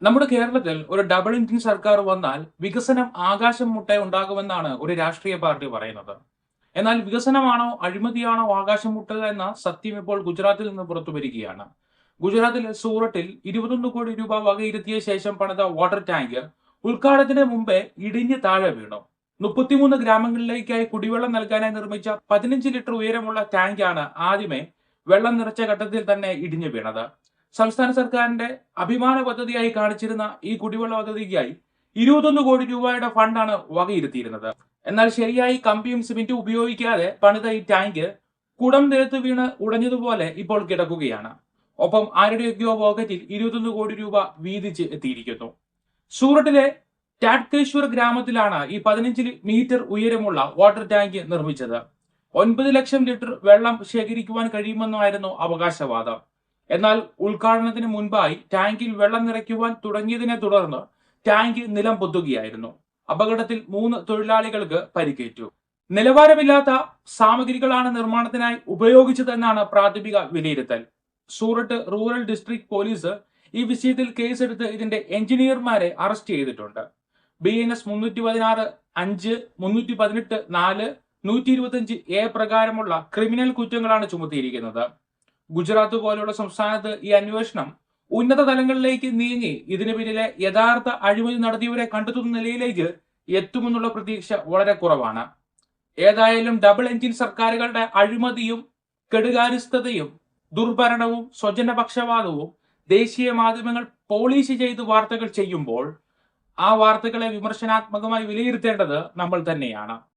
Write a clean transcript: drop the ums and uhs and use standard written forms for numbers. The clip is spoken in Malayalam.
നമ്മുടെ കേരളത്തിൽ ഒരു ഡബിൾ എഞ്ചിൻ സർക്കാർ വന്നാൽ വികസനം ആകാശം മുട്ടെ ഉണ്ടാകുമെന്നാണ് ഒരു രാഷ്ട്രീയ പാർട്ടി പറയുന്നത്. എന്നാൽ വികസനമാണോ അഴിമതിയാണോ ആകാശം മുട്ടുക എന്ന സത്യം ഇപ്പോൾ ഗുജറാത്തിൽ നിന്ന് പുറത്തു വരികയാണ്. ഗുജറാത്തിലെ സൂറത്തിൽ 21 കോടി രൂപ വകയിരുത്തിയ ശേഷം പണിത വാട്ടർ ടാങ്ക് ഉദ്ഘാടനത്തിന് മുമ്പേ ഇടിഞ്ഞ് താഴെ വീണു. 33 ഗ്രാമങ്ങളിലേക്കായി കുടിവെള്ളം നൽകാനായി നിർമ്മിച്ച 15 ലിറ്റർ ഉയരമുള്ള ടാങ്കാണ് ആദ്യമേ വെള്ളം നിറച്ച ഘട്ടത്തിൽ തന്നെ ഇടിഞ്ഞു വീണത്. സംസ്ഥാന സർക്കാരിന്റെ അഭിമാന പദ്ധതിയായി കാണിച്ചിരുന്ന ഈ കുടിവെള്ള പദ്ധതിക്കായി 21 കോടി രൂപയുടെ ഫണ്ടാണ് വകയിരുത്തിയിരുന്നത്. എന്നാൽ ശരിയായി കമ്പിയും സിമെന്റും ഉപയോഗിക്കാതെ പണിത ഈ ടാങ്ക് കുടം നിലത്ത് വീണ് ഉടഞ്ഞതുപോലെ ഇപ്പോൾ കിടക്കുകയാണ്. ഒപ്പം ആരുടെയൊക്കെയോ പോക്കറ്റിൽ 21 കോടി രൂപ വീതിച്ച് എത്തിയിരിക്കുന്നു. സൂററ്റിലെ ടാഡ്കേശ്വർ ഗ്രാമത്തിലാണ് ഈ 15 മീറ്റർ ഉയരമുള്ള വാട്ടർ ടാങ്ക് നിർമ്മിച്ചത്. 9 ലക്ഷം ലിറ്റർ വെള്ളം ശേഖരിക്കുവാൻ കഴിയുമെന്നായിരുന്നു അവകാശവാദം. എന്നാൽ ഉദ്ഘാടനത്തിന് മുൻപായി ടാങ്കിൽ വെള്ളം നിറയ്ക്കുവാൻ തുടങ്ങിയതിനെ തുടർന്ന് ടാങ്ക് നിലം പൊത്തുകയായിരുന്നു. അപകടത്തിൽ 3 തൊഴിലാളികൾക്ക് പരിക്കേറ്റു. നിലവാരമില്ലാത്ത സാമഗ്രികളാണ് നിർമ്മാണത്തിനായി ഉപയോഗിച്ചതെന്നാണ് പ്രാഥമിക വിലയിരുത്തൽ. സൂററ്റ് റൂറൽ ഡിസ്ട്രിക്ട് പോലീസ് ഈ വിഷയത്തിൽ കേസെടുത്ത് ഇതിന്റെ എഞ്ചിനീയർമാരെ അറസ്റ്റ് ചെയ്തിട്ടുണ്ട്. BNS 316 5, 318 4, 125A പ്രകാരമുള്ള ക്രിമിനൽ കുറ്റങ്ങളാണ് ചുമത്തിയിരിക്കുന്നത്. ഗുജറാത്ത് പോലുള്ള സംസ്ഥാനത്ത് ഈ അന്വേഷണം ഉന്നത തലങ്ങളിലേക്ക് നീങ്ങി ഇതിന് പിന്നിലെ യഥാർത്ഥ അഴിമതി നടത്തിയവരെ കണ്ടെത്തുന്ന നിലയിലേക്ക് എത്തുമെന്നുള്ള പ്രതീക്ഷ വളരെ കുറവാണ്. ഏതായാലും ഡബിൾ എഞ്ചിൻ സർക്കാരുകളുടെ അഴിമതിയും കെടുകാര്യസ്ഥതയും ദുർഭരണവും സ്വജനപക്ഷപാതവും ദേശീയ മാധ്യമങ്ങൾ പോളിഷ് ചെയ്ത് വാർത്തകൾ ചെയ്യുമ്പോൾ ആ വാർത്തകളെ വിമർശനാത്മകമായി വിലയിരുത്തേണ്ടത് നമ്മൾ തന്നെയാണ്.